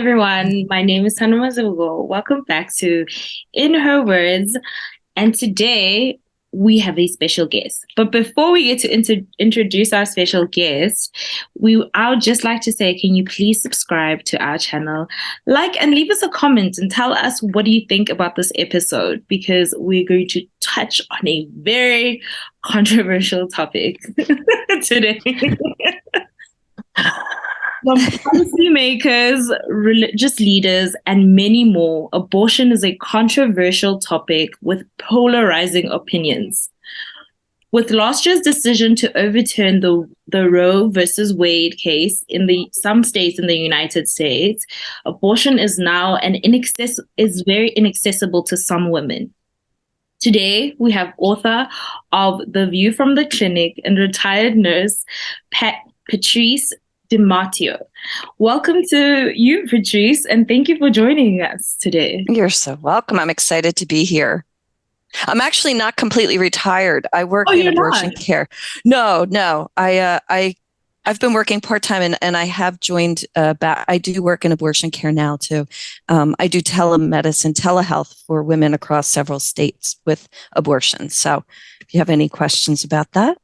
everyone. My name is Tanu Mazugo. Welcome back to In Her Words. And today we have a special guest. But before we get to introduce our special guest, I would just like to say, can you please subscribe to our channel, like, and leave us a comment and tell us what do you think about this episode, because we're going to touch on a very controversial topic today. From policymakers, religious leaders, and many more, abortion is a controversial topic with polarizing opinions. With last year's decision to overturn the Roe versus Wade case in some states in the United States, abortion is now very inaccessible to some women. Today, we have author of The View from the Clinic and retired nurse Patrice D'Amato. Welcome to you, Patrice, and thank you for joining us today. You're so welcome. I'm excited to be here. I'm actually not completely retired. I work in abortion care. No. I've been working part-time and I have joined back. I do work in abortion care now too. I do telemedicine, telehealth for women across several states with abortion. So if you have any questions about that,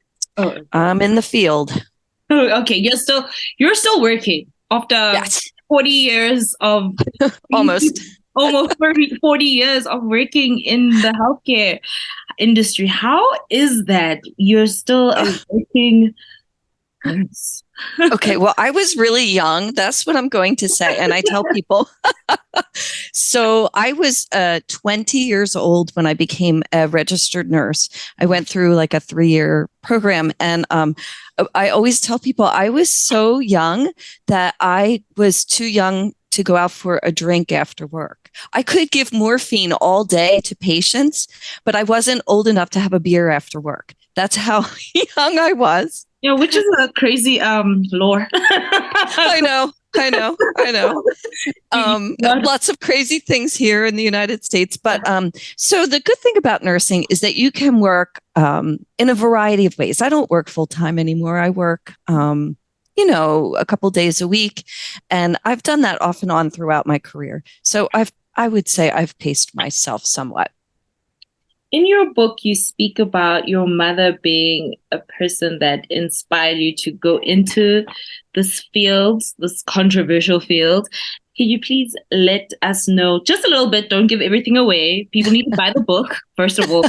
I'm in the field. Okay, you're still working after 40 years of almost 40 years of working in the healthcare industry. How is that you're still a working nurse? Okay, well, I was really young. That's what I'm going to say. And I tell people, so I was 20 years old when I became a registered nurse. I went through like a 3-year program. And I always tell people I was so young that I was too young to go out for a drink after work. I could give morphine all day to patients, but I wasn't old enough to have a beer after work. That's how young I was. Yeah, which is a crazy lore. I know. Lots of crazy things here in the United States. But so the good thing about nursing is that you can work in a variety of ways. I don't work full time anymore. I work, a couple days a week. And I've done that off and on throughout my career. So I would say I've paced myself somewhat. In your book, you speak about your mother being a person that inspired you to go into this field, this controversial field. Can you please let us know just a little bit? Don't give everything away. People need to buy the book, first of all.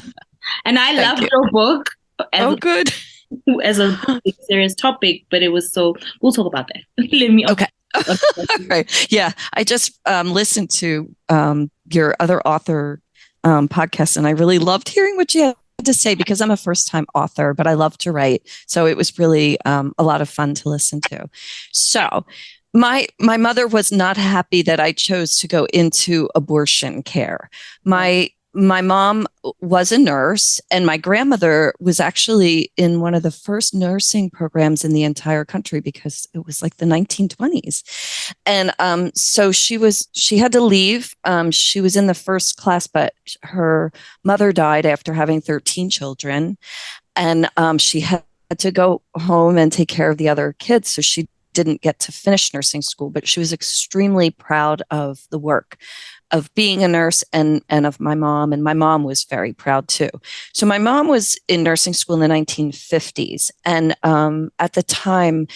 And I loved your book. Good. As a serious topic, but it was we'll talk about that. Okay. All right. Yeah. I just listened to your other author podcast, and I really loved hearing what you had to say because I'm a first-time author, but I love to write. So it was really a lot of fun to listen to. So my mother was not happy that I chose to go into abortion care. My mom was a nurse, and my grandmother was actually in one of the first nursing programs in the entire country because it was like the 1920s. And so she had to leave. She was in the first class, but her mother died after having 13 children. And she had to go home and take care of the other kids. So she didn't get to finish nursing school, but she was extremely proud of the work of being a nurse and of my mom. And my mom was very proud too. So my mom was in nursing school in the 1950s. And at the time,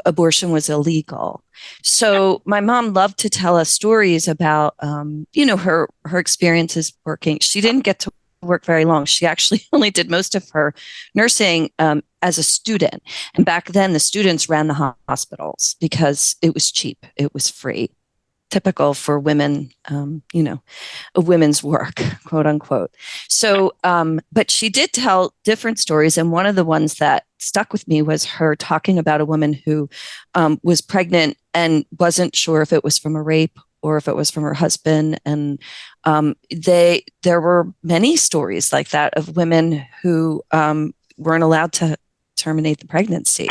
abortion was illegal. So my mom loved to tell us stories about, her experiences working. She didn't get to work very long. She actually only did most of her nursing as a student. And back then, the students ran the hospitals because it was cheap. It was free. Typical for women, a women's work, quote unquote. So, but she did tell different stories. And one of the ones that stuck with me was her talking about a woman who was pregnant and wasn't sure if it was from a rape or if it was from her husband. And there were many stories like that of women who weren't allowed to terminate the pregnancy,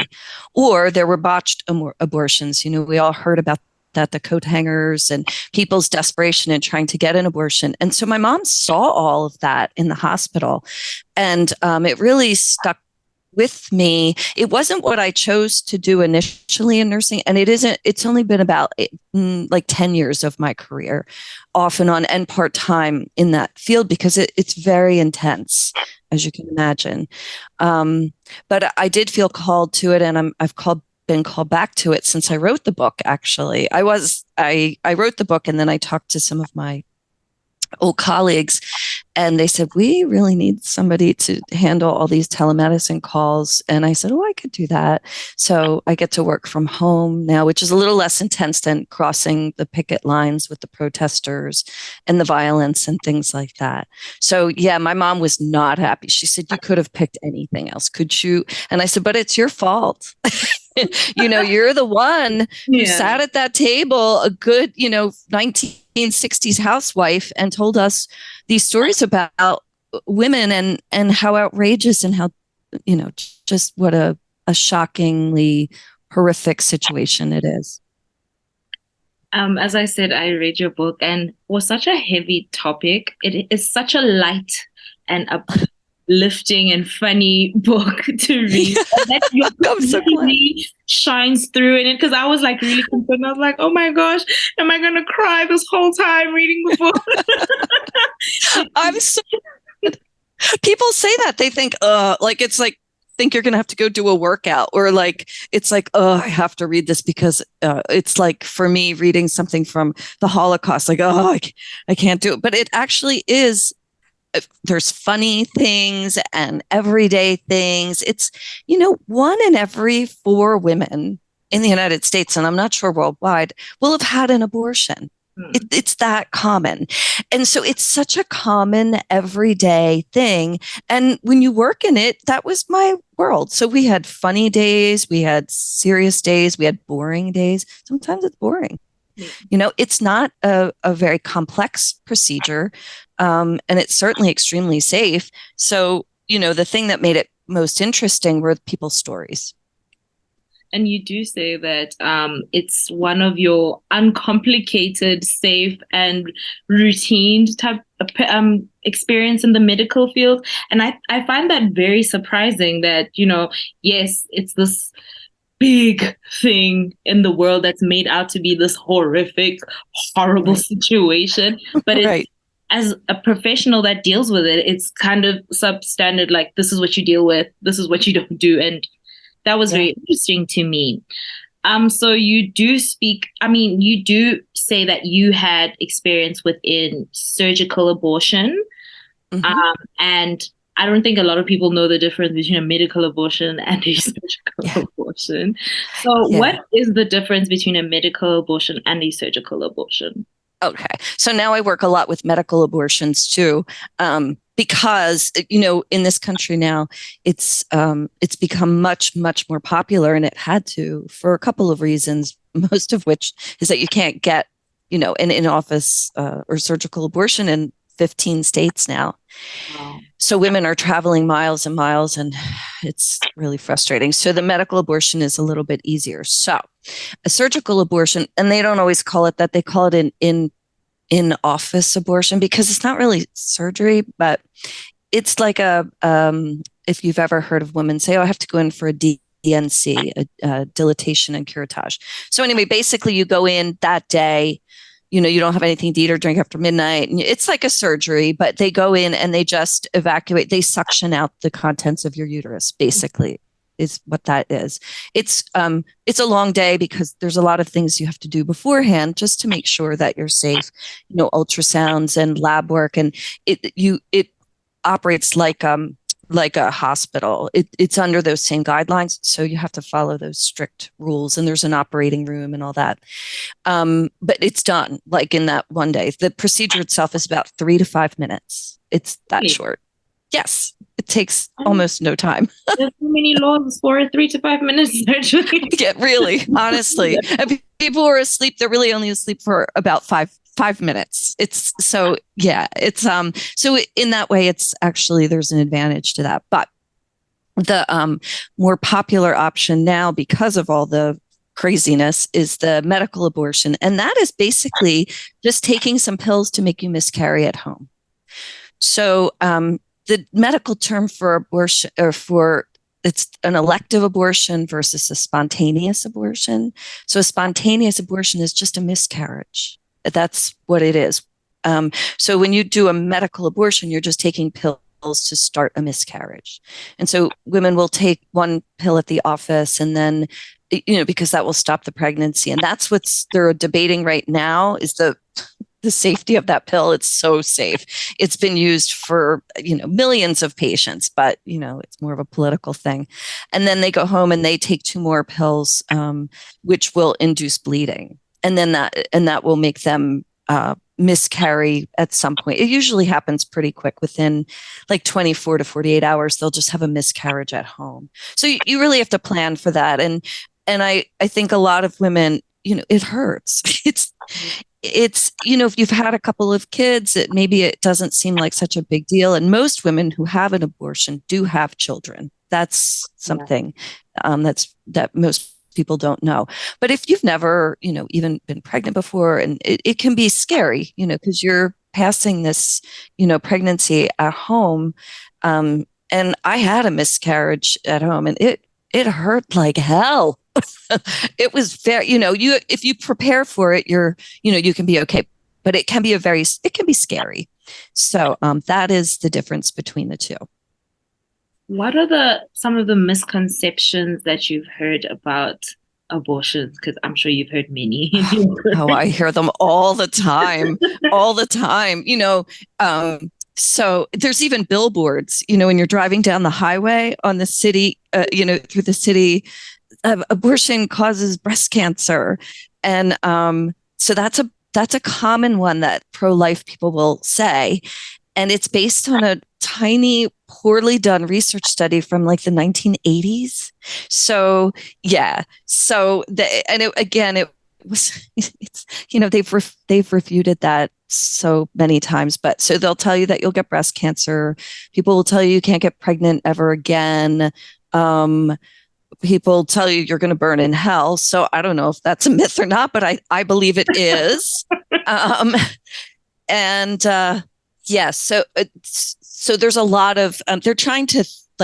or there were botched abortions. We all heard about that, the coat hangers and people's desperation in trying to get an abortion. And so my mom saw all of that in the hospital, and it really stuck with me. It wasn't what I chose to do initially in nursing. And it's only been about like 10 years of my career off and on and part-time in that field because it's very intense, as you can imagine. But I did feel called to it, and been called back to it since I wrote the book. Actually, I wrote the book, and then I talked to some of my old colleagues, and they said, we really need somebody to handle all these telemedicine calls. And I said, oh, I could do that. So I get to work from home now, which is a little less intense than crossing the picket lines with the protesters and the violence and things like that. So yeah, my mom was not happy. She said, you could have picked anything else. Could you? And I said, but it's your fault. You're the one who sat at that table, a good, 1960s housewife, and told us these stories about women and how outrageous and how, just what a shockingly horrific situation it is. As I said, I read your book and it was such a heavy topic. It is such a light and uplifting and funny book to read. That your really shines through in it, because I was like really concerned. I was like, oh my gosh, am I gonna cry this whole time reading the book? I'm so people say that they think it's like think you're gonna have to go do a workout, or like it's like, oh, I have to read this because it's like for me reading something from the Holocaust, like, oh, I can't do it. But it actually is. There's funny things and everyday things. It's, 1 in every 4 women in the United States, and I'm not sure worldwide, will have had an abortion. It's that common. And so it's such a common everyday thing. And when you work in it, that was my world. So we had funny days, we had serious days, we had boring days. Sometimes it's boring. It's not a very complex procedure, and it's certainly extremely safe. So, the thing that made it most interesting were people's stories. And you do say that it's one of your uncomplicated, safe, and routine type experience in the medical field. And I find that very surprising that, yes, it's this big thing in the world that's made out to be this horrific, horrible situation. But it's, as a professional that deals with it, it's kind of substandard, like this is what you deal with, this is what you don't do. And that was very interesting to me. So you do you do say that you had experience within surgical abortion. And I don't think a lot of people know the difference between a medical abortion and a surgical abortion. So what is the difference between a medical abortion and a surgical abortion? Okay. So now I work a lot with medical abortions too, because, in this country now, it's become much, much more popular, and it had to for a couple of reasons, most of which is that you can't get, an in-office or surgical abortion in 15 states now. Wow. So women are traveling miles and miles, and it's really frustrating. So the medical abortion is a little bit easier. So a surgical abortion, and they don't always call it that. They call it an in-office abortion because it's not really surgery, but it's like if you've ever heard of women say, oh, I have to go in for a DNC, a dilatation and curettage. So anyway, basically you go in that day, you don't have anything to eat or drink after midnight. And it's like a surgery, but they go in and they just evacuate. They suction out the contents of your uterus, basically, is what that is. It's a long day because there's a lot of things you have to do beforehand just to make sure that you're safe. Ultrasounds and lab work, and it operates like a hospital. It's under those same guidelines. So you have to follow those strict rules, and there's an operating room and all that. But it's done like in that one day. The procedure itself is about 3 to 5 minutes. It's that short. Yes. It takes almost no time. There's so many laws for a 3 to 5 minutes surgery. Yeah, really, honestly. And people who are asleep, they're really only asleep for about 5 minutes. It's so, so in that way, it's actually, there's an advantage to that. But the more popular option now, because of all the craziness, is the medical abortion. And that is basically just taking some pills to make you miscarry at home. So the medical term for abortion, or for it's an elective abortion versus a spontaneous abortion. So a spontaneous abortion is just a miscarriage. That's what it is. So when you do a medical abortion, you're just taking pills to start a miscarriage. And so women will take one pill at the office and then, because that will stop the pregnancy. And that's what they're debating right now is the safety of that pill. It's so safe. It's been used for, millions of patients, but, it's more of a political thing. And then they go home and they take 2 more pills, which will induce bleeding. And then that will make them miscarry at some point. It usually happens pretty quick within like 24 to 48 hours. They'll just have a miscarriage at home. So you really have to plan for that. And I think a lot of women, it hurts. It's if you've had a couple of kids, maybe it doesn't seem like such a big deal. And most women who have an abortion do have children. That's something that most people don't know. But if you've never, even been pregnant before, and it can be scary, because you're passing this, pregnancy at home. And I had a miscarriage at home, and it hurt like hell. It was very, if you prepare for it, you can be okay, but it can be scary. So that is the difference between the two. What are some of the misconceptions that you've heard about abortions? Because I'm sure you've heard many. I hear them all the time, all the time. So there's even billboards, when you're driving down the highway on the city, through the city, abortion causes breast cancer. And so that's a common one that pro-life people will say. And it's based on a tiny, poorly done research study from like the 1980s. So, yeah. So, they've refuted that so many times. But so they'll tell you that you'll get breast cancer. People will tell you can't get pregnant ever again. People tell you you're going to burn in hell. So I don't know if that's a myth or not, but I believe it is. Yes. So there's a lot of, they're trying to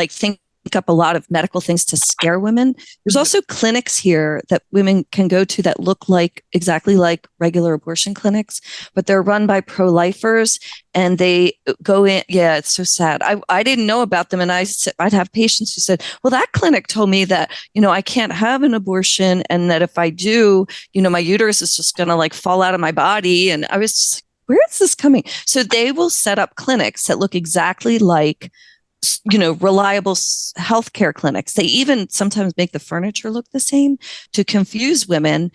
think up a lot of medical things to scare women. There's also clinics here that women can go to that look exactly like regular abortion clinics, but they're run by pro-lifers and they go in. Yeah, it's so sad. I didn't know about them. And I'd have patients who said, well, that clinic told me that, I can't have an abortion. And that if I do, my uterus is just going to fall out of my body. And I was just, where is this coming? So they will set up clinics that look exactly like, reliable healthcare clinics. They even sometimes make the furniture look the same to confuse women.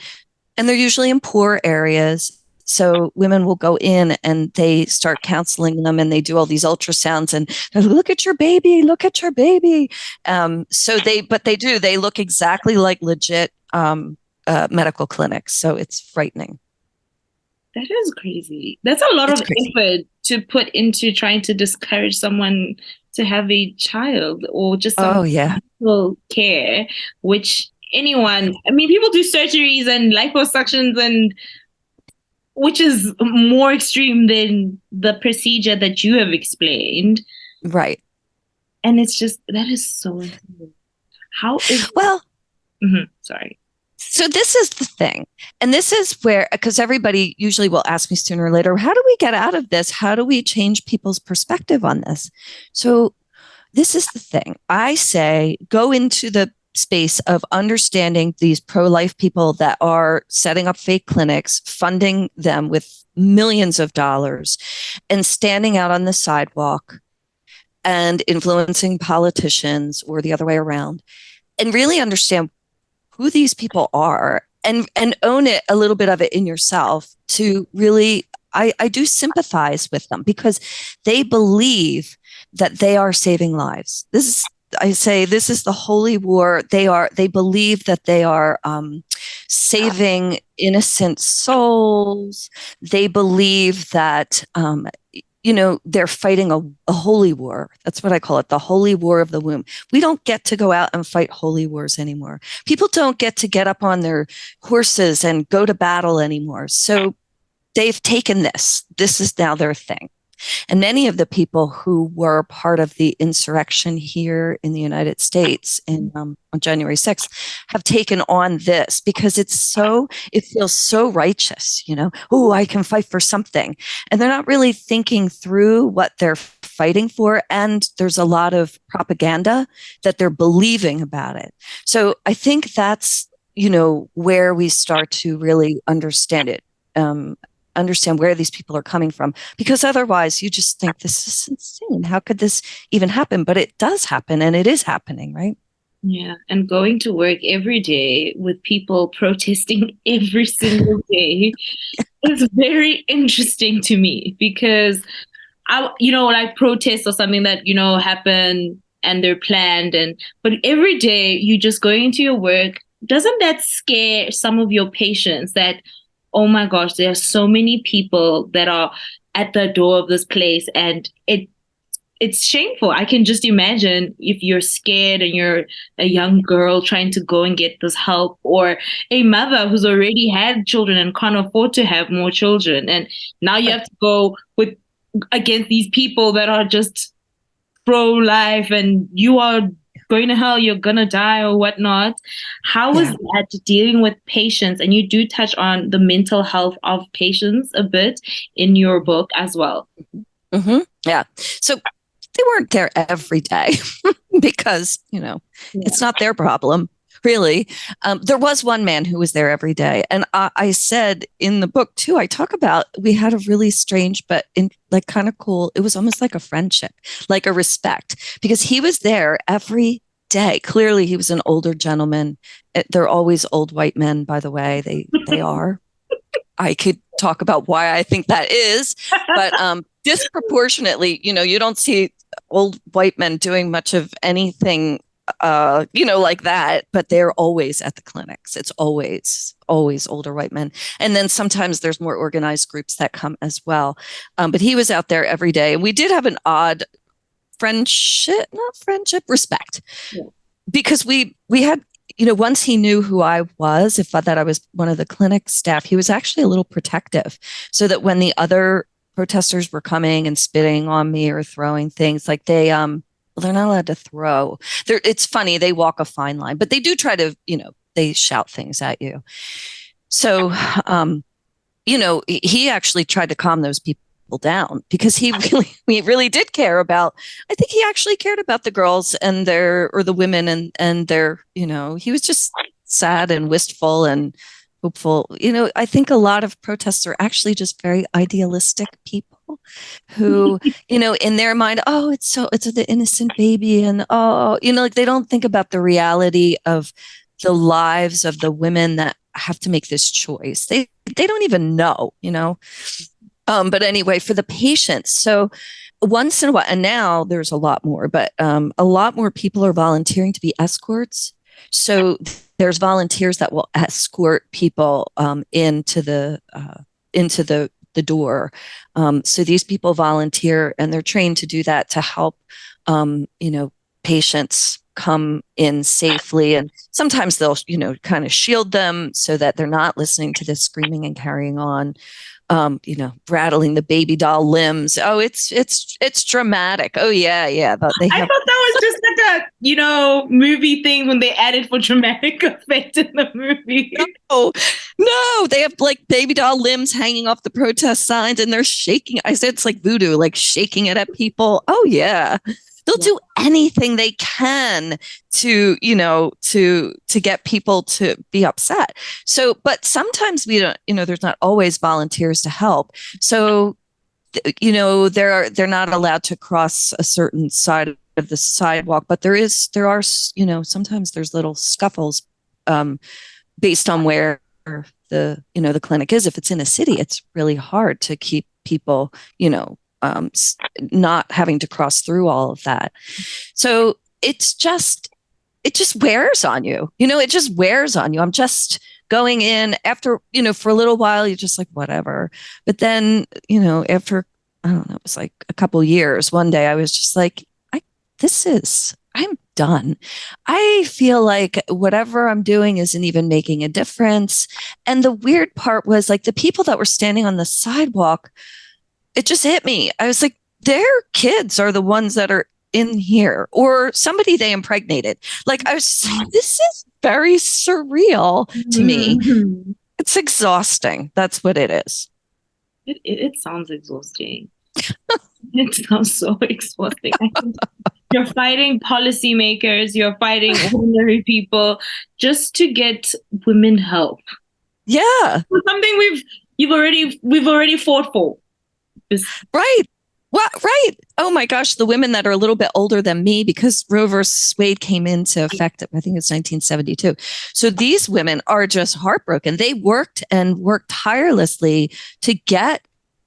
And they're usually in poor areas. So women will go in and they start counseling them and they do all these ultrasounds and look at your baby, look at your baby. They look exactly like legit medical clinics. So it's frightening. That is crazy. That's a lot of effort to put into trying to discourage someone to have a child or just medical care, which people do surgeries and liposuctions and which is more extreme than the procedure that you have explained. Right. And it's just, that is so insane. How is... Well... Sorry. So this is the thing. And this is where, because everybody usually will ask me sooner or later, how do we get out of this? How do we change people's perspective on this? So this is the thing. I say, go into the space of understanding these pro-life people that are setting up fake clinics, funding them with millions of dollars, and standing out on the sidewalk and influencing politicians or the other way around, and really understand who these people are and own it, a little bit of it in yourself to really, I do sympathize with them because they believe that they are saving lives. This is the holy war. They believe that they are saving innocent souls. They believe that, they're fighting a holy war. That's what I call it, the holy war of the womb. We don't get to go out and fight holy wars anymore. People don't get to get up on their horses and go to battle anymore. So they've taken this. This is now their thing. And many of the people who were part of the insurrection here in the United States on January 6th have taken on this because it feels so righteous, oh, I can fight for something. And they're not really thinking through what they're fighting for. And there's a lot of propaganda that they're believing about it. So I think that's, where we start to really understand it. Understand where these people are coming from, because otherwise you just think this is insane. How could this even happen? But it does happen, and it is happening, right? Yeah. And going to work every day with people protesting every single day is very interesting to me, because like protests or something that, happen and they're planned, but every day you just going into your work, doesn't that scare some of your patients that, oh my gosh, there are so many people that are at the door of this place, and it's shameful. I can just imagine if you're scared and you're a young girl trying to go and get this help, or a mother who's already had children and can't afford to have more children, and now you have to go against these people that are just pro-life, and you are going to hell, you're going to die or whatnot. How is that dealing with patients? And you do touch on the mental health of patients a bit in your book as well. Mm-hmm. Yeah. So they weren't there every day because, it's not their problem, really. There was one man who was there every day. And I said in the book, too, I talk about we had a really strange, but kind of cool. It was almost like a friendship, like a respect, because he was there every day. Clearly, he was an older gentleman. They're always old white men, by the way. They are. I could talk about why I think that is, but disproportionately, you don't see old white men doing much of anything like that, but they're always at the clinics. It's always older white men. And then sometimes there's more organized groups that come as well. But he was out there every day. And we did have an odd respect. Yeah. Because we had, once he knew who I was, if that I was one of the clinic staff, he was actually a little protective, so that when the other protesters were coming and spitting on me or throwing things, like they're not allowed to throw. It's funny, they walk a fine line, but they do try to, they shout things at you. So, he actually tried to calm those people down, because he really did care about, I think he actually cared about the girls and the women and their, he was just sad and wistful and hopeful. I think a lot of protests are actually just very idealistic people who, in their mind, oh, it's the innocent baby. And, they don't think about the reality of the lives of the women that have to make this choice. They don't even know, But anyway, for the patients, so once in a while, and now there's a lot more, but a lot more people are volunteering to be escorts. So there's volunteers that will escort people into the door. So these people volunteer, and they're trained to do that to help, patients come in safely. And sometimes they'll, kind of shield them so that they're not listening to this screaming and carrying on. Rattling the baby doll limbs. Oh, it's dramatic. Oh yeah. But I thought that was just like a, movie thing when they added for dramatic effect in the movie. No, they have like baby doll limbs hanging off the protest signs, and they're shaking. I said it's like voodoo, like shaking it at people. Oh yeah. They'll do anything they can to get people to be upset. So, but sometimes we don't, there's not always volunteers to help. So, they're not allowed to cross a certain side of the sidewalk, but there are, sometimes there's little scuffles based on where the clinic is. If it's in a city, it's really hard to keep people, not having to cross through all of that. So it just wears on you. It just wears on you. I'm just going in after, for a little while, you're just like, whatever. But then, after, I don't know, it was like a couple years, one day I was just like, I'm done. I feel like whatever I'm doing isn't even making a difference. And the weird part was, like, the people that were standing on the sidewalk, it just hit me. I was like, their kids are the ones that are in here, or somebody they impregnated. Like, I was like, this is very surreal to me. Mm-hmm. It's exhausting. That's what it is. It sounds exhausting. It sounds so exhausting. You're fighting policymakers, you're fighting ordinary people just to get women help. Yeah. Something we've already fought for. Right. Well, right. Oh my gosh, the women that are a little bit older than me, because Roe versus Wade came into effect, I think it was 1972. So these women are just heartbroken. They worked tirelessly to get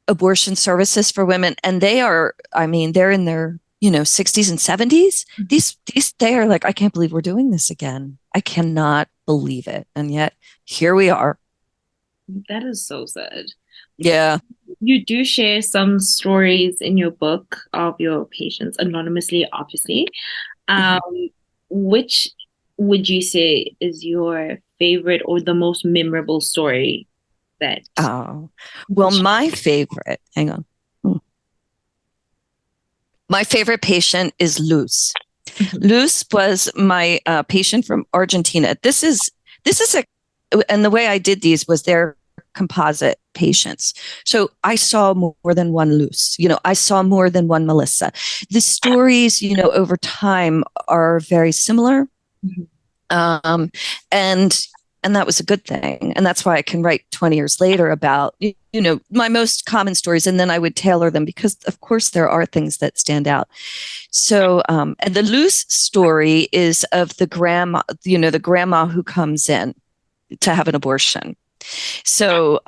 abortion services for women. And they are, I mean, they're in their, 60s and 70s. They are like, I can't believe we're doing this again. I cannot believe it. And yet here we are. That is so sad. Yeah. You do share some stories in your book of your patients anonymously, obviously. Which would you say is your favorite or the most memorable story that? Oh, well, my favorite, hang on. My favorite patient is Luz. Luz was my patient from Argentina. This is and the way I did these was they're composite patients. So I saw more than one Luz. I saw more than one Melissa. The stories, over time are very similar. Mm-hmm. And that was a good thing. And that's why I can write 20 years later about, my most common stories. And then I would tailor them because, of course, there are things that stand out. So, and the Luz story is of the grandma who comes in to have an abortion. So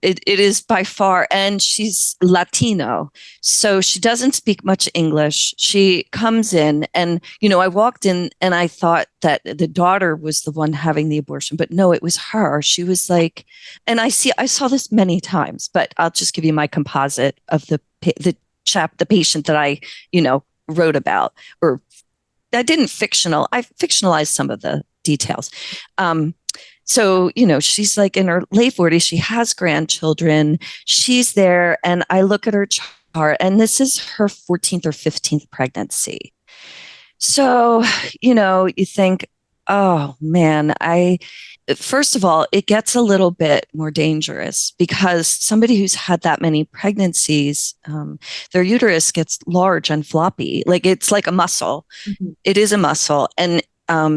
it is by far, and she's Latino, so she doesn't speak much English. She comes in, and I walked in, and I thought that the daughter was the one having the abortion, but no, it was her. She was like, and I saw this many times, but I'll just give you my composite of the patient that I wrote about, or I fictionalized some of the details. So, she's like in her late 40s. She has grandchildren. She's there. And I look at her chart, and this is her 14th or 15th pregnancy. So, you think, oh man, first of all, it gets a little bit more dangerous because somebody who's had that many pregnancies, their uterus gets large and floppy. Like it's like a muscle. Mm-hmm. It is a muscle. And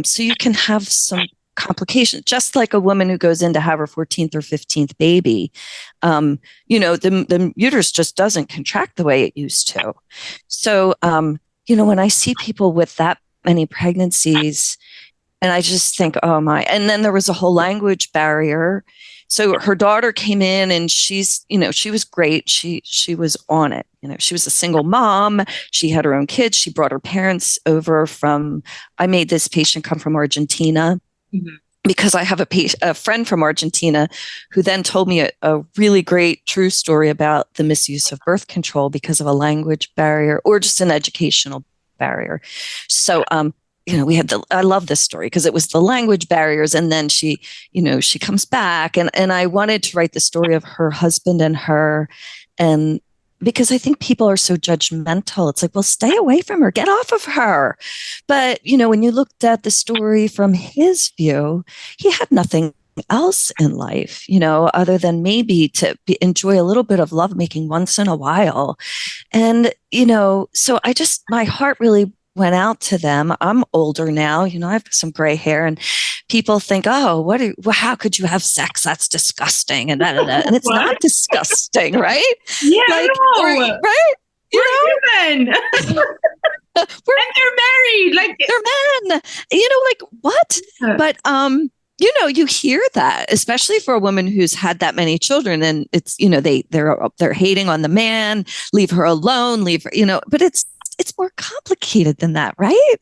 so you can have some complications, just like a woman who goes in to have her 14th or 15th baby. The uterus just doesn't contract the way it used to. So, when I see people with that many pregnancies, and I just think, oh my, and then there was a whole language barrier. So her daughter came in, and she was great. She was on it. She was a single mom. She had her own kids. She brought her parents over I made this patient come from Argentina. Mm-hmm. Because I have a friend from Argentina who then told me a really great true story about the misuse of birth control because of a language barrier or just an educational barrier. So, I love this story because it was the language barriers. And then she comes back, and I wanted to write the story of her husband and her, and because I think people are so judgmental. It's like, well, stay away from her, get off of her. But, when you looked at the story from his view, he had nothing else in life, other than maybe to enjoy a little bit of lovemaking once in a while. And, so my heart really went out to them. I'm older now, I have some gray hair, and people think, oh, how could you have sex? That's disgusting. And and it's not disgusting, right? Yeah, right? We're human. And they're married. Like they're men. Like what? But you hear that, especially for a woman who's had that many children, and it's they're hating on the man, leave her alone, leave her, but it's more complicated than that, right?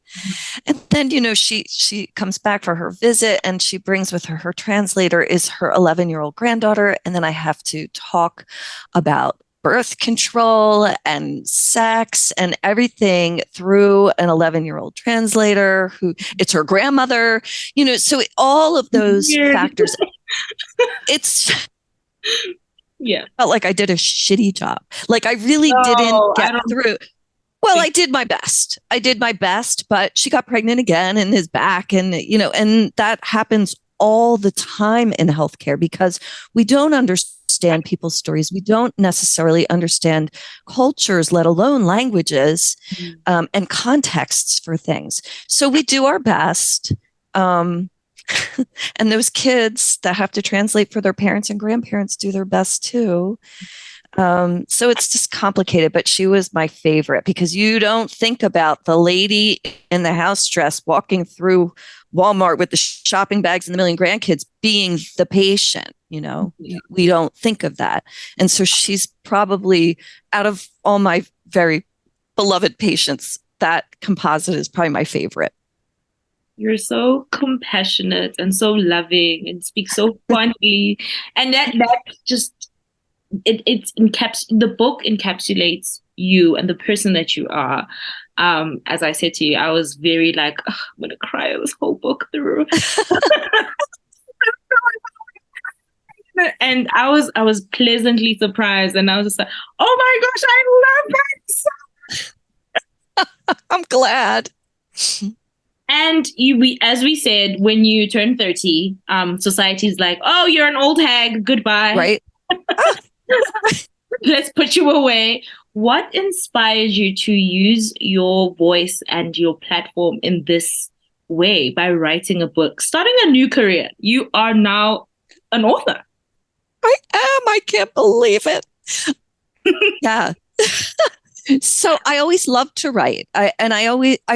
And then, she comes back for her visit, and she brings with her translator is her 11-year-old granddaughter. And then I have to talk about birth control and sex and everything through an 11-year-old translator who it's her grandmother, so all of those factors, it's Yeah. Felt like I did a shitty job. Like I really didn't No, I get don't through. Well, think. I did my best. I did my best, but she got pregnant again and is back. And, and that happens all the time in healthcare because we don't understand people's stories. We don't necessarily understand cultures, let alone languages, and contexts for things. So we do our best. And those kids that have to translate for their parents and grandparents do their best too. So it's just complicated, but she was my favorite because you don't think about the lady in the house dress walking through Walmart with the shopping bags and the million grandkids being the patient. We don't think of that. And so she's probably, out of all my very beloved patients, that composite is probably my favorite. You're so compassionate and so loving and speak so fondly. And that just the book encapsulates you and the person that you are. As I said to you, I was very like, I'm gonna cry this whole book through. And I was pleasantly surprised, and I was just like, oh my gosh, I love that so. I'm glad. And as we said, when you turn 30, society's like, oh, you're an old hag, goodbye. Right. Let's put you away. What inspired you to use your voice and your platform in this way by writing a book, starting a new career? You are now an author. I am. I can't believe it. Yeah. So I always loved to write. I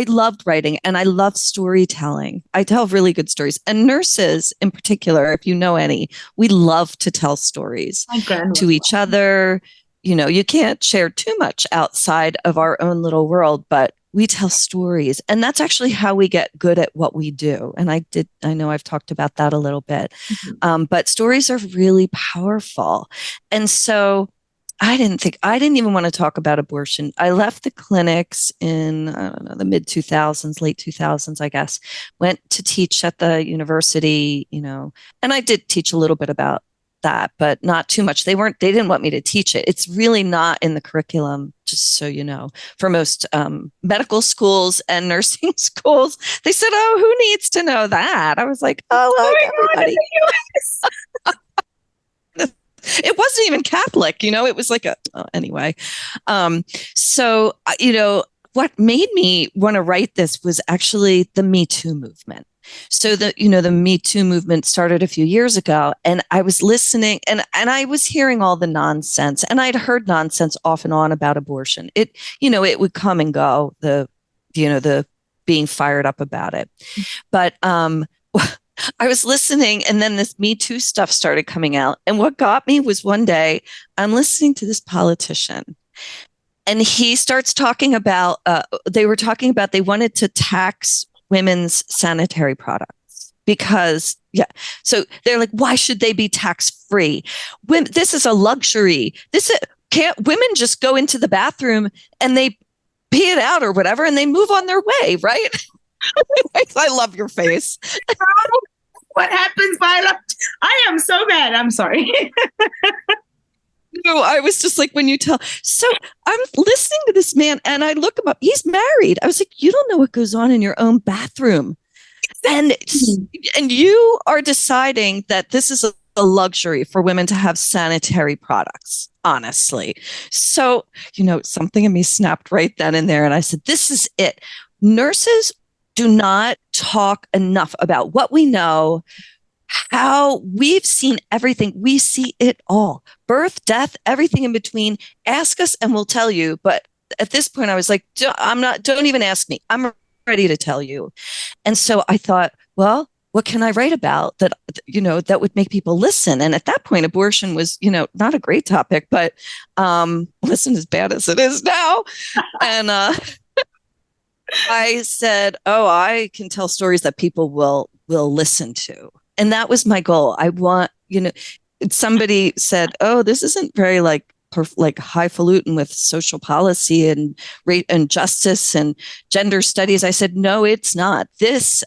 loved writing and I love storytelling. I tell really good stories. And nurses in particular, if you know any, we love to tell stories to each other. You can't share too much outside of our own little world, but we tell stories. And that's actually how we get good at what we do. And I know I've talked about that a little bit. But stories are really powerful. And so I didn't even want to talk about abortion. I left the clinics in, I don't know, the mid 2000s, late 2000s, I guess, went to teach at the university, and I did teach a little bit about that, but not too much. They didn't want me to teach it. It's really not in the curriculum, just so you know, for most medical schools and nursing schools. They said, oh, who needs to know that? I was like, everybody. It wasn't even Catholic, it was like anyway. So, what made me want to write this was actually the Me Too movement. So the Me Too movement started a few years ago, and I was listening and I was hearing all the nonsense, and I'd heard nonsense off and on about abortion. It would come and go, the being fired up about it. But, I was listening, and then this Me Too stuff started coming out. And what got me was one day I'm listening to this politician, and he starts talking about, they wanted to tax women's sanitary products because, so they're like, why should they be tax free? This is a luxury. Can't women just go into the bathroom and they pee it out or whatever, and they move on their way, right? I love your face. What happens, Violet? I am so mad. I'm sorry. No, I was just like, when you tell. So I'm listening to this man and I look him up. He's married. I was like, you don't know what goes on in your own bathroom. And you are deciding that this is a luxury for women to have sanitary products, honestly. So, something in me snapped right then and there. And I said, this is it. Nurses do not talk enough about what we know, how we've seen everything. We see it all. Birth, death, everything in between. Ask us and we'll tell you. But at this point, I was like, don't even ask me. I'm ready to tell you. And so I thought, well, what can I write about that, that would make people listen? And at that point, abortion was, not a great topic, but wasn't as bad as it is now. And I said, oh, I can tell stories that people will listen to. And that was my goal. I want, somebody said, oh, this isn't very like highfalutin with social policy and rate and justice and gender studies. I said, no, it's not.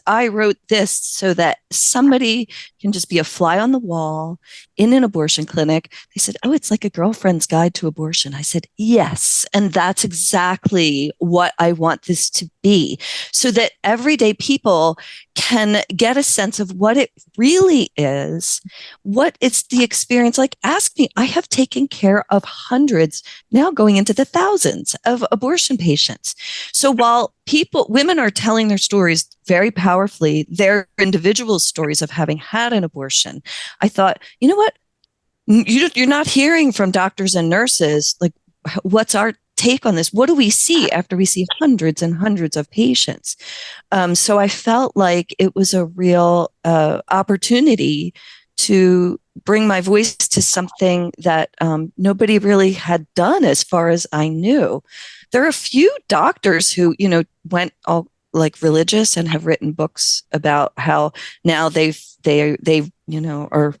I wrote this so that somebody can just be a fly on the wall in an abortion clinic. They said, "Oh, it's like a girlfriend's guide to abortion." I said, "Yes." And that's exactly what I want this to be, so that everyday people can get a sense of what it really is, what it's the experience like. Ask me. I have taken care of hundreds, now going into the thousands, of abortion patients. So while women are telling their stories very powerfully, their individual stories of having had an abortion, I thought, you know what? You're not hearing from doctors and nurses, like, what's our take on this? What do we see after we see hundreds and hundreds of patients? So I felt like it was a real opportunity to bring my voice to something that nobody really had done, as far as I knew. There are a few doctors who, went all like religious and have written books about how now they are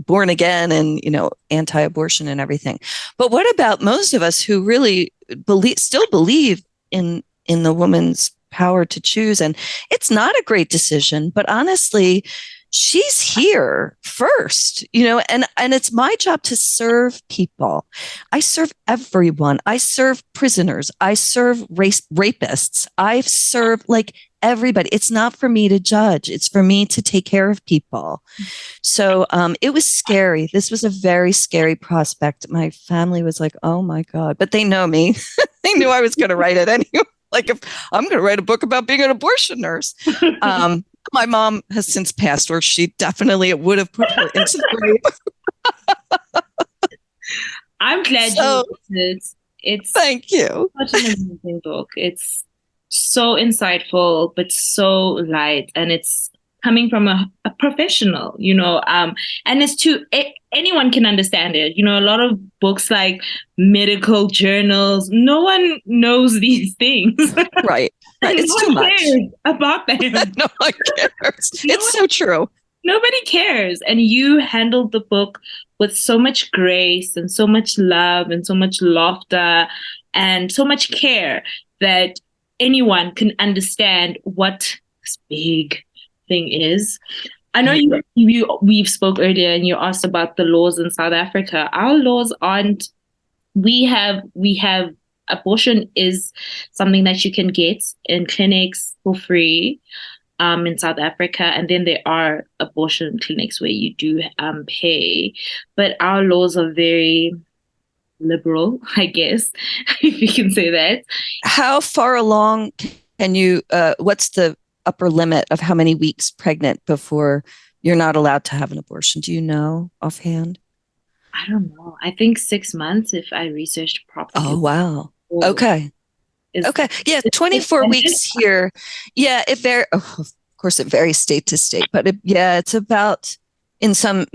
born again and, anti-abortion and everything. But what about most of us who really still believe in the woman's power to choose? And it's not a great decision, but honestly, she's here first, and it's my job to serve people. I serve everyone. I serve prisoners. I serve rapists. I serve like everybody. It's not for me to judge. It's for me to take care of people. So it was scary. This was a very scary prospect. My family was like, "Oh my God," but they know me. They knew I was going to write it anyway. Like, if I'm going to write a book about being an abortion nurse. My mom has since passed, or she definitely would have put her into the grave. I'm glad you did. It's thank you. Such an amazing book. It's so insightful, but so light, and it's coming from a professional, and anyone can understand it. A lot of books like medical journals, no one knows these things. Right. It's too much about them. No one cares. It's so true. Nobody cares. And you handled the book with so much grace and so much love and so much laughter and so much care that anyone can understand what this big thing is. I know we spoke earlier and you asked about the laws in South Africa. Our laws aren't. We have abortion is something that you can get in clinics for free in South Africa, and then there are abortion clinics where you do pay. But our laws are very liberal, I guess, if you can say that. How far along can you? What's the upper limit of how many weeks pregnant before you're not allowed to have an abortion? Do you know offhand? I don't know. I think 6 months if I researched properly. Oh, wow. Okay. Okay. Yeah. 24 weeks here. Yeah. Of course, it varies state to state, but it's about in some,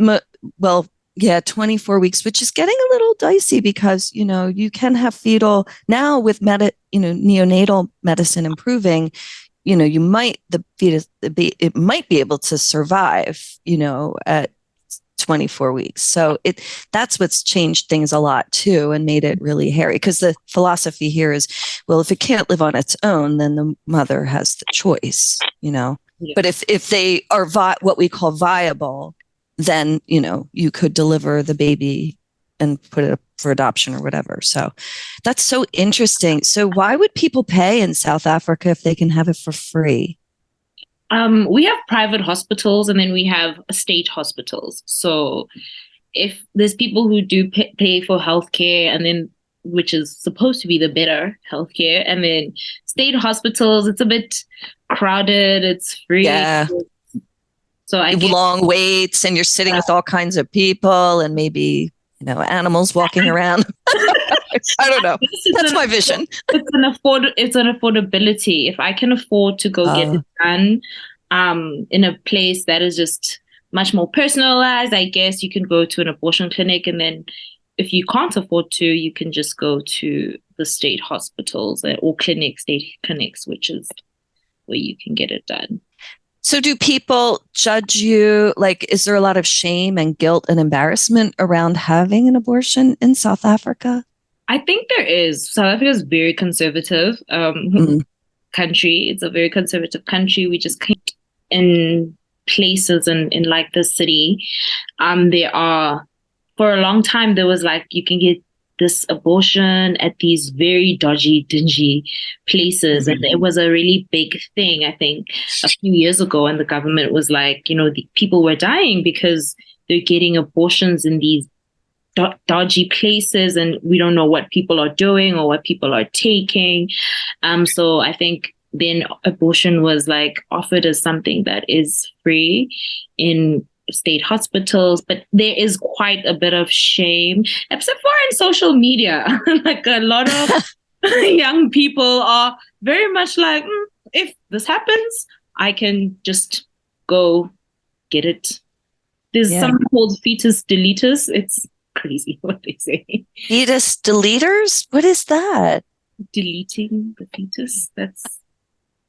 24 weeks, which is getting a little dicey because, you can have fetal now with neonatal medicine improving, the fetus, it might be able to survive, at 24 weeks. So that's what's changed things a lot too and made it really hairy, because the philosophy here is, well, if it can't live on its own, then the mother has the choice, Yeah. But if they are what we call viable, then, you could deliver the baby and put it up for adoption or whatever. So that's so interesting. So why would people pay in South Africa if they can have it for free? We have private hospitals and then we have state hospitals. So if there's people who do pay for healthcare, and then which is supposed to be the better healthcare, and then state hospitals, it's a bit crowded. It's free. Yeah. So I guess long waits, and you're sitting with all kinds of people, and maybe animals walking around. I don't know. That's my vision. It's an affordability. If I can afford to go get it done in a place that is just much more personalized, I guess you can go to an abortion clinic, and then if you can't afford to, you can just go to the state hospitals or state clinics, which is where you can get it done. So do people judge you? Like, is there a lot of shame and guilt and embarrassment around having an abortion in South Africa? I think there is. South Africa is very conservative country. It's a very conservative country. We just can't. And places in like the city, there are, for a long time, there was like, you can get this abortion at these very dodgy, dingy places. And it was a really big thing, I think, a few years ago. And the government was like, the people were dying because they're getting abortions in these dodgy places, and we don't know what people are doing or what people are taking. So I think then abortion was like offered as something that is free in state hospitals, but there is quite a bit of shame, except for in social media. Like a lot of young people are very much like, if this happens, I can just go get it. There's something called fetus deleters. It's crazy what they say. Fetus deleters? What is that? Deleting the fetus. That's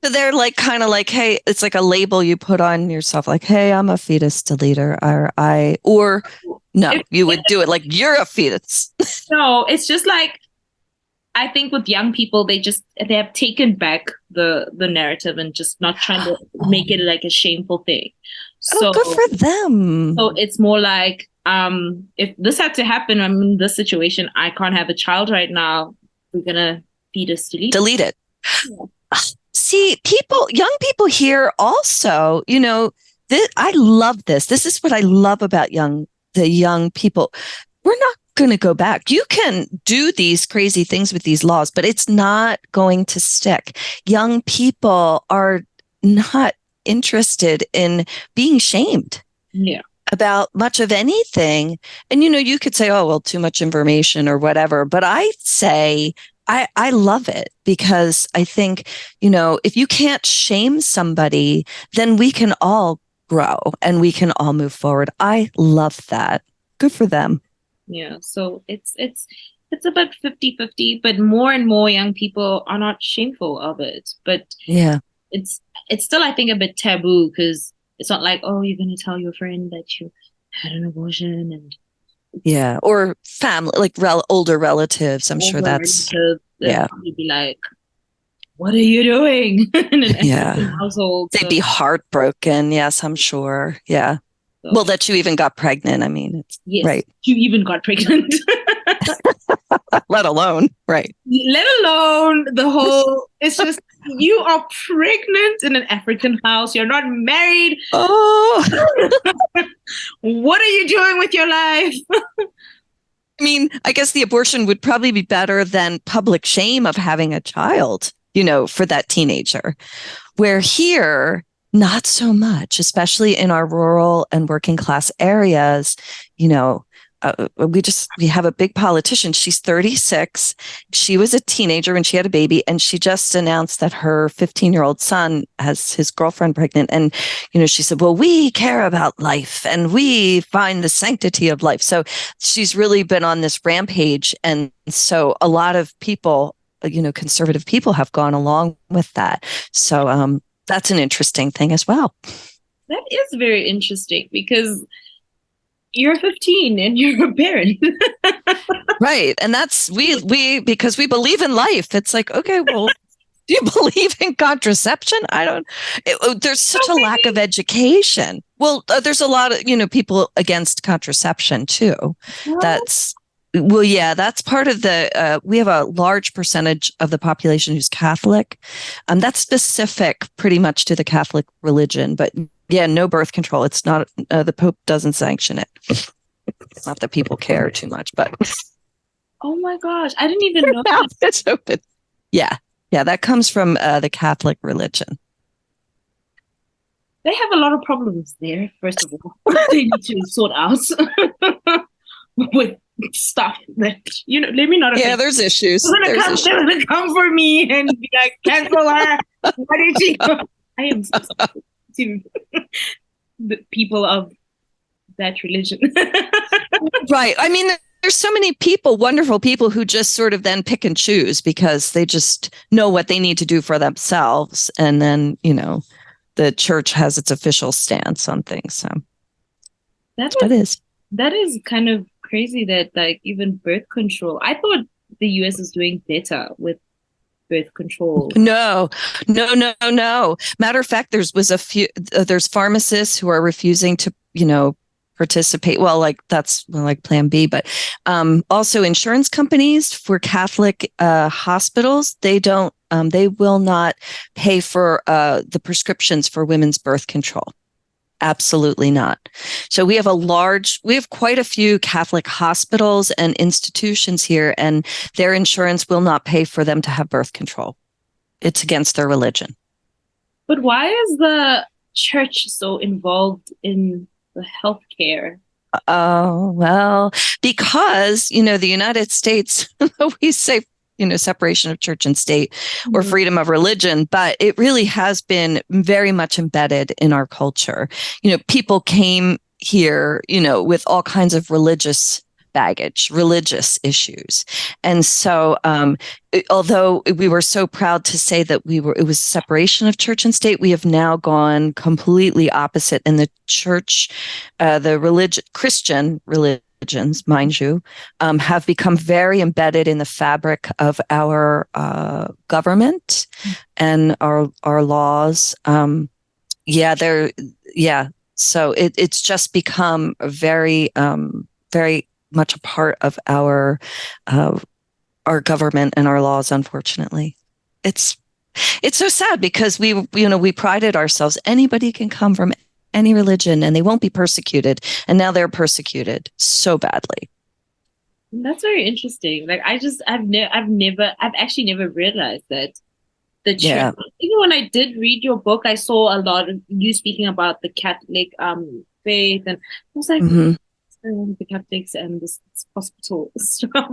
So they're like kind of like, hey, it's like a label you put on yourself, like, hey, I'm a fetus deleter, or no, you would do it like you're a fetus. No, it's just like, I think with young people, they have taken back the narrative and just not trying to make it like a shameful thing. So good for them. So it's more like, if this had to happen, I'm in this situation, I can't have a child right now. We're gonna fetus delete it. Yeah. See, young people here also, I love this. This is what I love about the young people. We're not going to go back. You can do these crazy things with these laws, but it's not going to stick. Young people are not interested in being shamed about much of anything. And, you could say, oh, well, too much information or whatever. But I say, I love it, because I think, if you can't shame somebody, then we can all grow and we can all move forward. I love that. Good for them. Yeah. So it's about 50-50, but more and more young people are not shameful of it. But yeah, it's still, I think, a bit taboo, because it's not like, oh, you're going to tell your friend that you had an abortion, and or family, like older relatives. I'm sure that's You'd be like, what are you doing in an African household? They'd be heartbroken. Yes, I'm sure. Yeah. So, well, that you even got pregnant. I mean, yes, right. You even got pregnant. Let alone the whole, it's just, you are pregnant in an African house. You're not married. Oh. What are you doing with your life? I mean, I guess the abortion would probably be better than public shame of having a child, for that teenager. Where here, not so much, especially in our rural and working class areas. We have a big politician. She's 36. She was a teenager when she had a baby, and she just announced that her 15-year-old son has his girlfriend pregnant. And, she said, well, we care about life and we find the sanctity of life. So she's really been on this rampage. And so a lot of people, conservative people, have gone along with that. So that's an interesting thing as well. That is very interesting, because you're 15 and you're a parent. Right. And that's we because we believe in life. It's like, okay, well, do you believe in contraception? There's such a lack of education. Well, there's a lot of, people against contraception too. What? That's part of we have a large percentage of the population who's Catholic. That's specific pretty much to the Catholic religion, but no birth control. It's not, the Pope doesn't sanction it. Not that people care too much, but. Oh my gosh. I didn't even know. It's open. Yeah. Yeah. That comes from the Catholic religion. They have a lot of problems there, first of all. They need to sort out with stuff that, let me not. Yeah, there's issues. They're gonna come for me and be like, cancel her. What did she do? I am so sorry to the people of that religion. Right. I mean, there's so many people, wonderful people, who just sort of then pick and choose because they just know what they need to do for themselves. And then, the church has its official stance on things. So that is kind of crazy that, like, even birth control, I thought the US is doing better with birth control. No. Matter of fact, there's pharmacists who are refusing to, participate. Well, that's like plan B, but also insurance companies for Catholic hospitals, they will not pay for the prescriptions for women's birth control. Absolutely not. So we have quite a few Catholic hospitals and institutions here, and their insurance will not pay for them to have birth control. It's against their religion. But why is the church so involved in the healthcare? Oh, well, because, the United States, we say, separation of church and state or freedom of religion, but it really has been very much embedded in our culture. People came here, with all kinds of religious baggage, religious issues. And so, although we were so proud to say that it was separation of church and state, we have now gone completely opposite. And the church, Christian religions, mind you, have become very embedded in the fabric of our government and our laws. So it's just become very, very much a part of our government and our laws. Unfortunately, it's so sad because we prided ourselves. Anybody can come from any religion and they won't be persecuted, and now they're persecuted so badly. That's very interesting. Like I've actually never realized that the church. Yeah. Even when I did read your book, I saw a lot of you speaking about the Catholic faith, and I was like, the Catholics and this hospital stuff.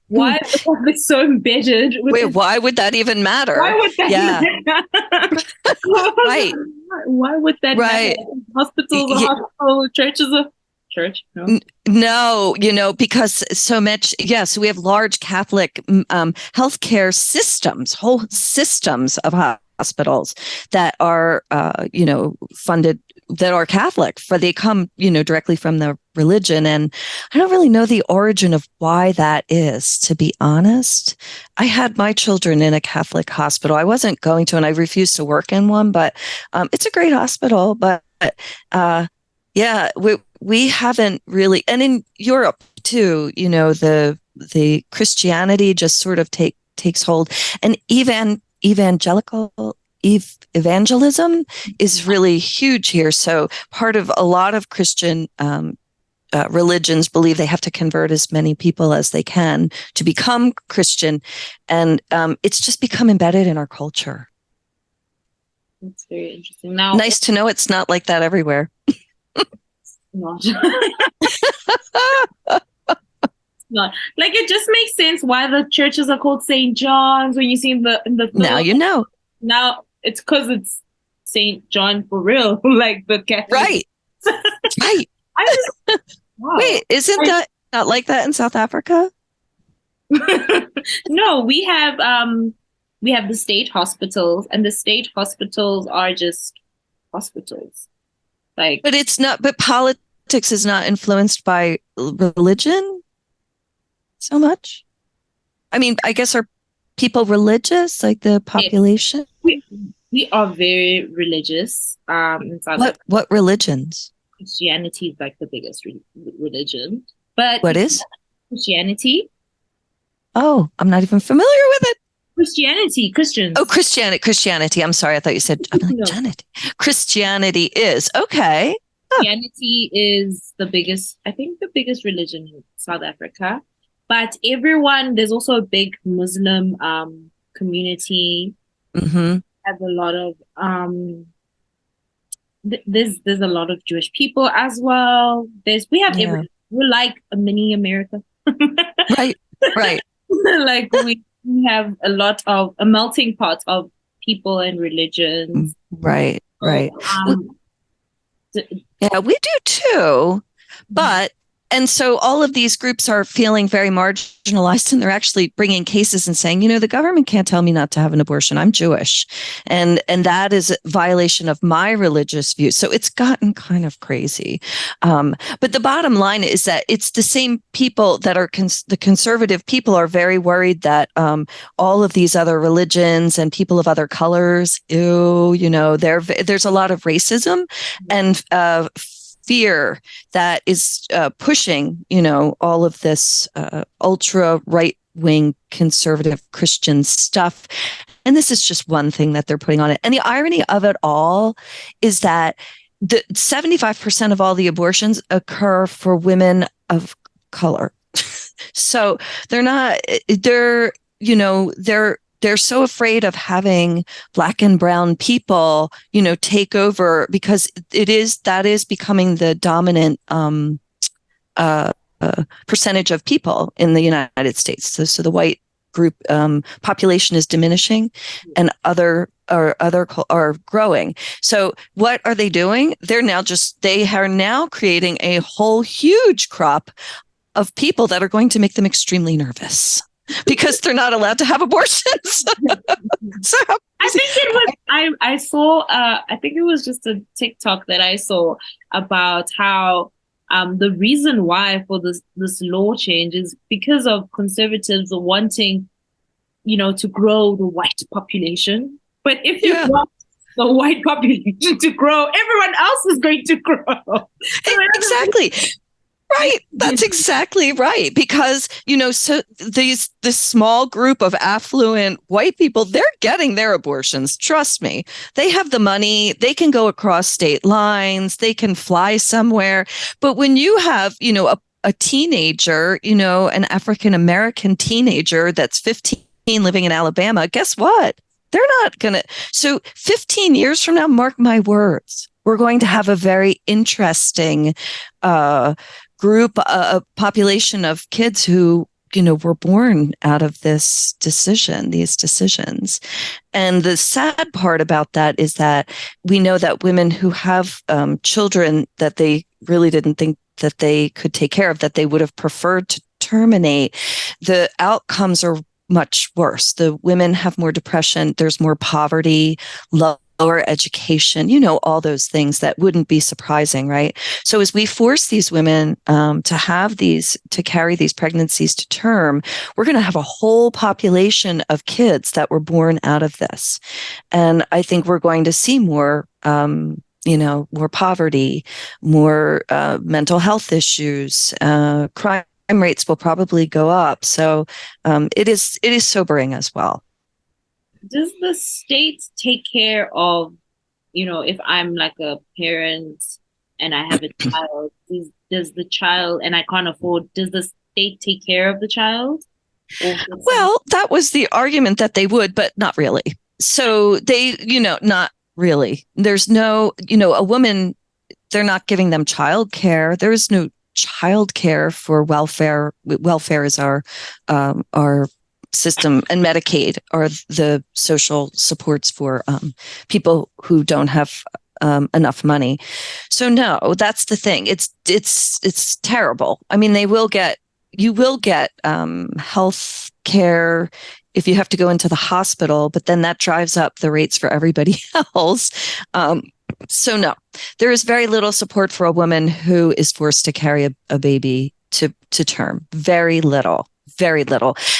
Why are the Catholics so embedded? Why would that even matter? Why would that matter? Right. Why would that matter? Hospitals are hospital, churches are church. No, because so much. So we have large Catholic healthcare systems, whole systems of hospitals that are, funded, that are Catholic, for they come, directly from the religion. And I don't really know the origin of why that is, to be honest. I had my children in a Catholic hospital. I wasn't going to, and I refused to work in one, but it's a great hospital. But we haven't really, and in Europe too, the Christianity just sort of takes hold, and evangelism is really huge here. So part of a lot of Christian religions believe they have to convert as many people as they can to become Christian, and it's just become embedded in our culture. That's very interesting. Now, nice to know it's not like that everywhere. Not. Not like, it just makes sense why the churches are called St. John's when you see in the film. Now you know. Now it's because it's St. John for real, like the Catholic. Right. Right. Wow. Wait, isn't that not like that in South Africa? No, we have the state hospitals, and the state hospitals are just hospitals. But it's not. But politics is not influenced by religion so much. I mean, I guess, are people religious, like the population? We are very religious. What religions? Christianity is like the biggest religion. But what is Christianity? Oh, I'm not even familiar with it. Christians. Oh, Christianity. I'm sorry. I thought you said Christianity. Christianity is okay. Christianity is the biggest religion in South Africa. But there's also a big Muslim community. Mm-hmm. Have a lot of there's a lot of Jewish people as well. We're like a mini America. Right. Like we have a melting pot of people and religions. Right. So, yeah, we do too. But And so all of these groups are feeling very marginalized, and they're actually bringing cases and saying, the government can't tell me not to have an abortion. I'm Jewish. And that is a violation of my religious views. So it's gotten kind of crazy. But the bottom line is that it's the same people that are the conservative people are very worried that all of these other religions and people of other colors, there's a lot of racism and fear that is pushing, all of this ultra right-wing conservative Christian stuff. And this is just one thing that they're putting on it. And the irony of it all is that 75% of all the abortions occur for women of color. So they're so afraid of having Black and brown people, take over, because that is becoming the dominant percentage of people in the United States. So the white group population is diminishing, and other are growing. So what are they doing? They are now creating a whole huge crop of people that are going to make them extremely nervous because they're not allowed to have abortions. So I think it was, I saw, I think it was just a TikTok that I saw about how the reason why for this law change is because of conservatives wanting, to grow the white population. But if you want the white population to grow, everyone else is going to grow. Exactly. Right. That's exactly right. Because, so this small group of affluent white people, they're getting their abortions. Trust me. They have the money. They can go across state lines. They can fly somewhere. But when you have, a teenager, an African-American teenager that's 15 living in Alabama, guess what? They're not going to. So 15 years from now, mark my words, we're going to have a very interesting group, a population of kids who, were born out of these decisions. And the sad part about that is that we know that women who have children that they really didn't think that they could take care of, that they would have preferred to terminate, the outcomes are much worse. The women have more depression. There's more poverty, lower education, all those things that wouldn't be surprising, right? So as we force these women to carry these pregnancies to term, we're going to have a whole population of kids that were born out of this. And I think we're going to see more more poverty, more mental health issues, crime rates will probably go up. So it is sobering as well. Does the state take care of, if I'm like a parent and I have a child, does the child, and I can't afford, does the state take care of the child? Well, that was the argument that they would, but not really. So they, not really. There's no, a woman, they're not giving them childcare. There is no childcare for welfare. Welfare is our system, and Medicaid are the social supports for people who don't have enough money. So no, that's the thing. It's terrible. I mean, you will get health care if you have to go into the hospital, but then that drives up the rates for everybody else. So no, there is very little support for a woman who is forced to carry a baby to term. Very little.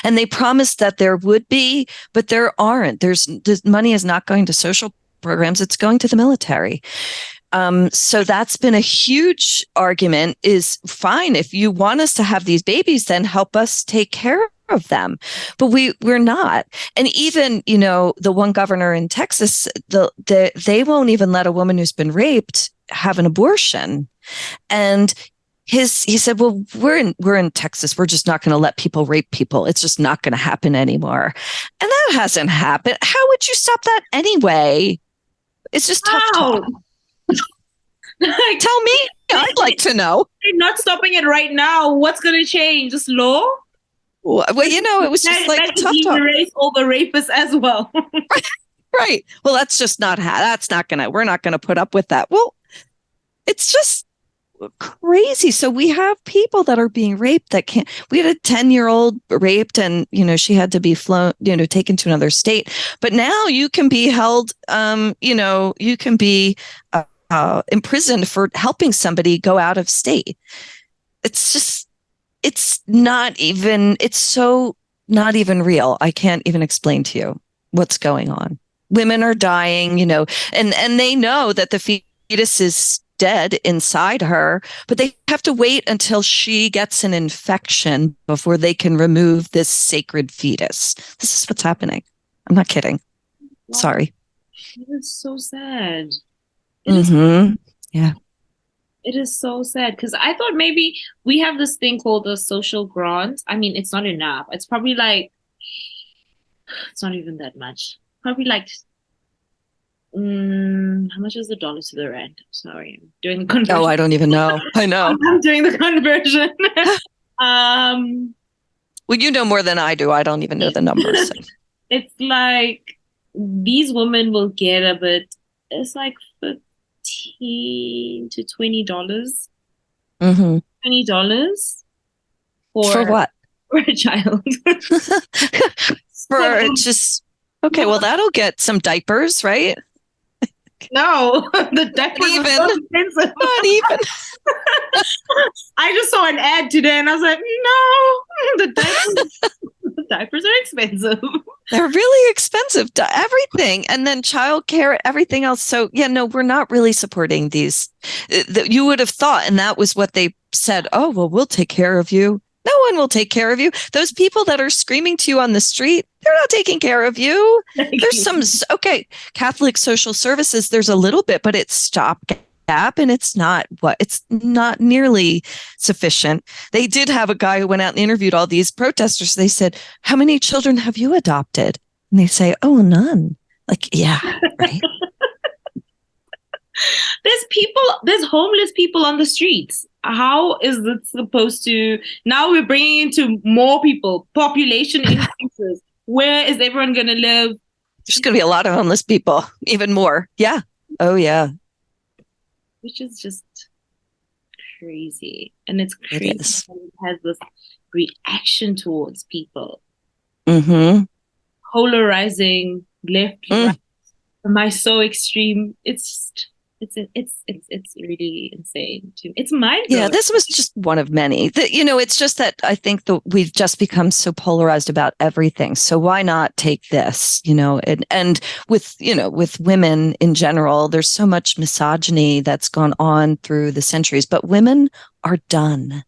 And they promised that there would be, but there aren't. The money is not going to social programs. It's going to the military. So that's been a huge argument. Is fine. If you want us to have these babies, then help us take care of them. But we're not. And even, the one governor in Texas, they won't even let a woman who's been raped have an abortion. And he said, well, we're in Texas. We're just not going to let people rape people. It's just not going to happen anymore. And that hasn't happened. How would you stop that anyway? It's just tough talk. Tell me. I'd like to know. They're not stopping it right now. What's going to change? Just law? Well, it was just like tough talk. Erase all the rapists as well. Right. Well, that's just not we're not going to put up with that. Well, it's just, crazy. So we have people that are being raped that can't. We had a 10-year-old raped, and she had to be flown, taken to another state. But now you can be held, you can be imprisoned for helping somebody go out of state. It's so not even real. I can't even explain to you what's going on. Women are dying, and they know that the fetus is dead inside her, but they have to wait until she gets an infection before they can remove this sacred fetus. This is what's happening. I'm not kidding. Wow. Sorry. It is so sad. Yeah. It is so sad because I thought maybe we have this thing called a social grant. I mean, it's not enough. It's probably like, it's not even that much. Probably like, how much is the dollar to the rand? Sorry, I'm doing the conversion. Oh, I don't even know. I know. I'm doing the conversion. Well, you know more than I do. I don't even know the numbers. So. It's like these women will get it's like $15 to $20. $20 for what? For a child. For just okay. Well, that'll get some diapers, right? No, the diapers are so expensive. Not even. I just saw an ad today, and I was like, no, the diapers are expensive. They're really expensive. Everything, and then childcare, everything else. So yeah, no, we're not really supporting these. You would have thought, and that was what they said. Oh, well, we'll take care of you. No one will take care of you. Those people that are screaming to you on the street, they're not taking care of you. There's some, Catholic social services, there's a little bit, but it's stopgap, and it's not nearly sufficient. They did have a guy who went out and interviewed all these protesters. They said, how many children have you adopted? And they say, oh, none. Like, yeah, right. There's homeless people on the streets. How is this supposed to? Now we're bringing into more people, population increases. Where is everyone going to live? There's going to be a lot of homeless people, even more. Yeah. Oh, yeah. Which is just crazy. And it's crazy it has this reaction towards people. Polarizing, left, right. Am I so extreme? It's really insane too. It's mind-blowing. Yeah, this was just one of many. It's just that I think that we've just become so polarized about everything. So why not take this? And with women in general, there's so much misogyny that's gone on through the centuries. But women are done.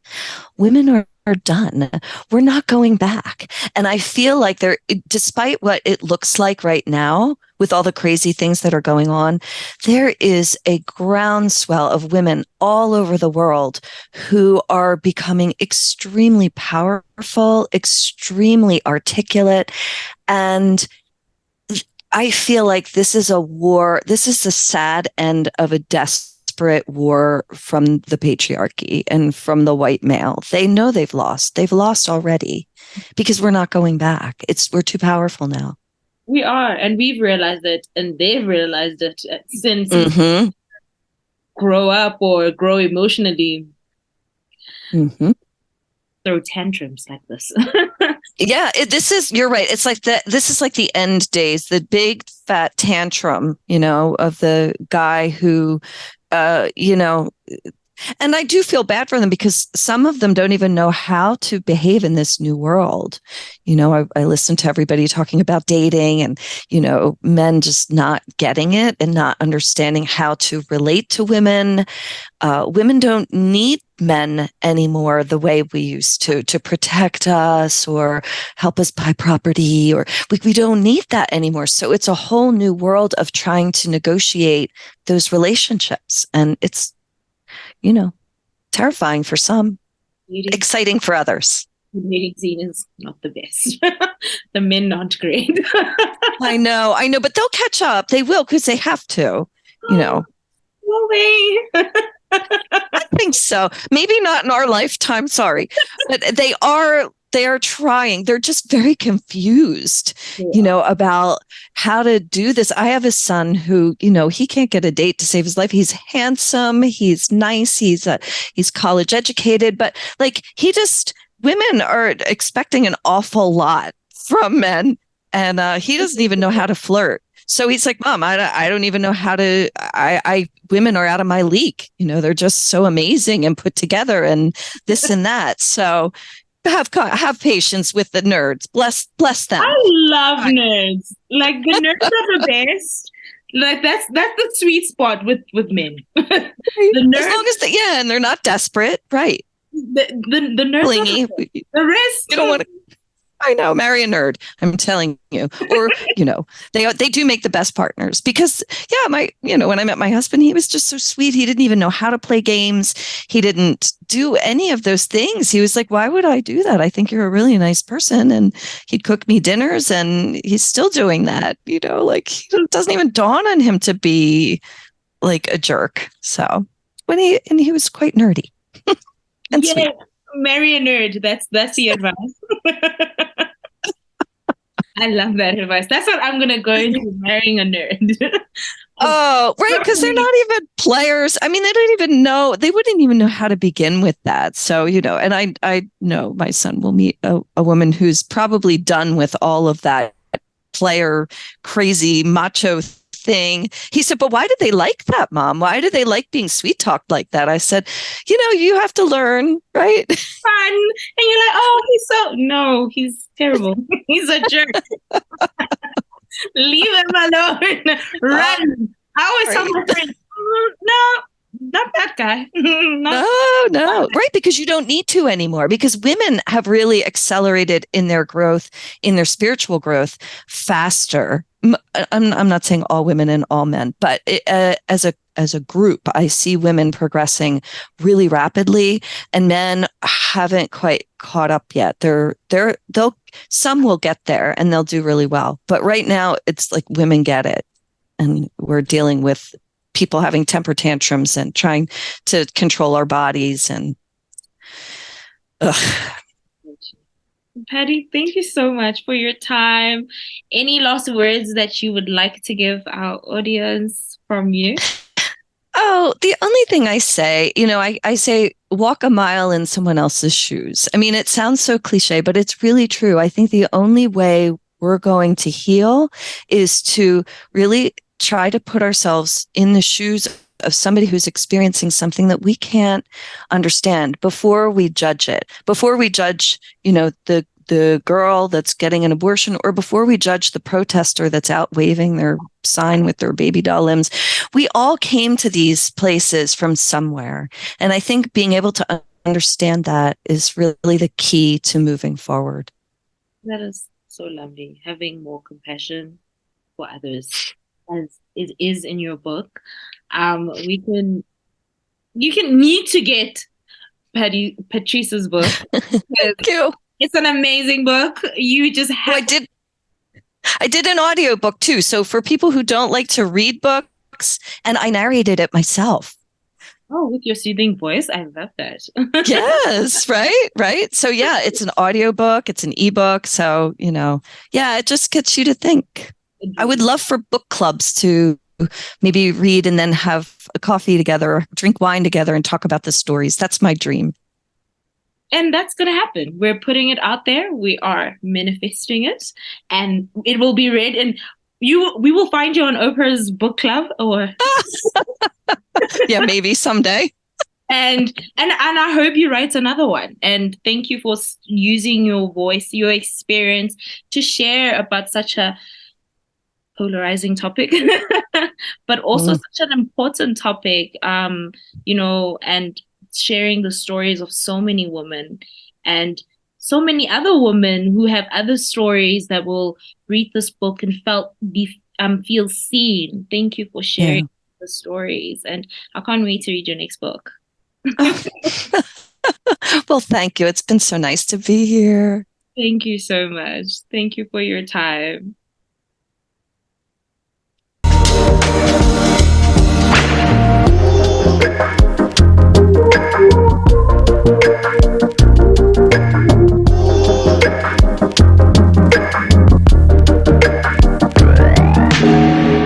Women are done. We're not going back. And I feel like despite what it looks like right now, with all the crazy things that are going on, there is a groundswell of women all over the world who are becoming extremely powerful, extremely articulate. And I feel like this is a war. This is the sad end of a desperate war from the patriarchy and from the white male. They know they've lost. They've lost already because we're not going back. We're too powerful now. We are, and we've realized it, and they've realized it since grow up or grow emotionally. Throw tantrums like this. Yeah, you're right. It's like this is like the end days, the big fat tantrum, of the guy who, and I do feel bad for them because some of them don't even know how to behave in this new world. I listen to everybody talking about dating and, men just not getting it and not understanding how to relate to women. Women don't need men anymore the way we used to protect us or help us buy property, or we don't need that anymore. So it's a whole new world of trying to negotiate those relationships. And it's, terrifying for some, exciting for others. Dating scene is not the best. The men aren't great. I know, but they'll catch up. They will, because they have to, Will they? I think so. Maybe not in our lifetime, sorry. But they are they are trying. They're just very confused, about how to do this. I have a son who, he can't get a date to save his life. He's handsome. He's nice. He's college educated, but like women are expecting an awful lot from men, and he doesn't even know how to flirt. So he's like, Mom, I don't even know how to, women are out of my league. They're just so amazing and put together and this and that. So have patience with the nerds. Bless them. I love nerds. Like, the nerds are the best. Like, that's the sweet spot with men. The nerds, as long as and they're not desperate, right? The nerds, clingy. The rest, you don't want to. I know, marry a nerd. I'm telling you, or they do make the best partners because when I met my husband, he was just so sweet. He didn't even know how to play games. He didn't do any of those things. He was like, "Why would I do that? I think you're a really nice person." And he'd cook me dinners, and he's still doing that. Like it doesn't even dawn on him to be like a jerk. So he was quite nerdy and sweet. Marry a nerd. That's the advice. I love that advice. That's what I'm gonna go into, marrying a nerd. Oh, right, because they're not even players. I mean, they don't even know. They wouldn't even know how to begin with that. So, and I know my son will meet a woman who's probably done with all of that player, crazy macho thing. He said, but why did they like that, Mom? Why did they like being sweet talked like that? I said, you have to learn, right? Fun. And you're like, oh, no, he's terrible. He's a jerk. Leave him alone. Run. I always tell my friends, no, not that guy. No. Right. Because you don't need to anymore, because women have really accelerated in their growth, in their spiritual growth faster. I'm not saying all women and all men, but as a group, I see women progressing really rapidly, and men haven't quite caught up yet. Some will get there and they'll do really well. But right now it's like women get it. And we're dealing with people having temper tantrums and trying to control our bodies. And Patty, thank you so much for your time. Any last words that you would like to give our audience from you? Oh, the only thing I say, I say walk a mile in someone else's shoes. I mean, it sounds so cliche, but it's really true. I think the only way we're going to heal is to really try to put ourselves in the shoes of somebody who's experiencing something that we can't understand before we judge it, before we judge, the girl that's getting an abortion, or before we judge the protester that's out waving their sign with their baby doll limbs. We all came to these places from somewhere. And I think being able to understand that is really the key to moving forward. That is so lovely. Having more compassion for others, as it is in your book. You need to get Patrice's book. Thank you. It's an amazing book. You just have. I did an audiobook too. So for people who don't like to read books, and I narrated it myself. Oh, with your soothing voice. I love that. Yes, right. So yeah, it's an audiobook, it's an ebook. So, it just gets you to think. I would love for book clubs to maybe read and then have a coffee together, drink wine together and talk about the stories. That's my dream. And that's going to happen. We're putting it out there. We are manifesting it, and it will be read. And we will find you on Oprah's book club, or yeah, maybe someday. And I hope you write another one. And thank you for using your voice, your experience to share about such a polarizing topic, but also such an important topic. And sharing the stories of so many women and so many other women who have other stories that will read this book and feel seen. Thank you for sharing the stories, and I can't wait to read your next book. Well, thank you. It's been so nice to be here. Thank you so much. Thank you for your time.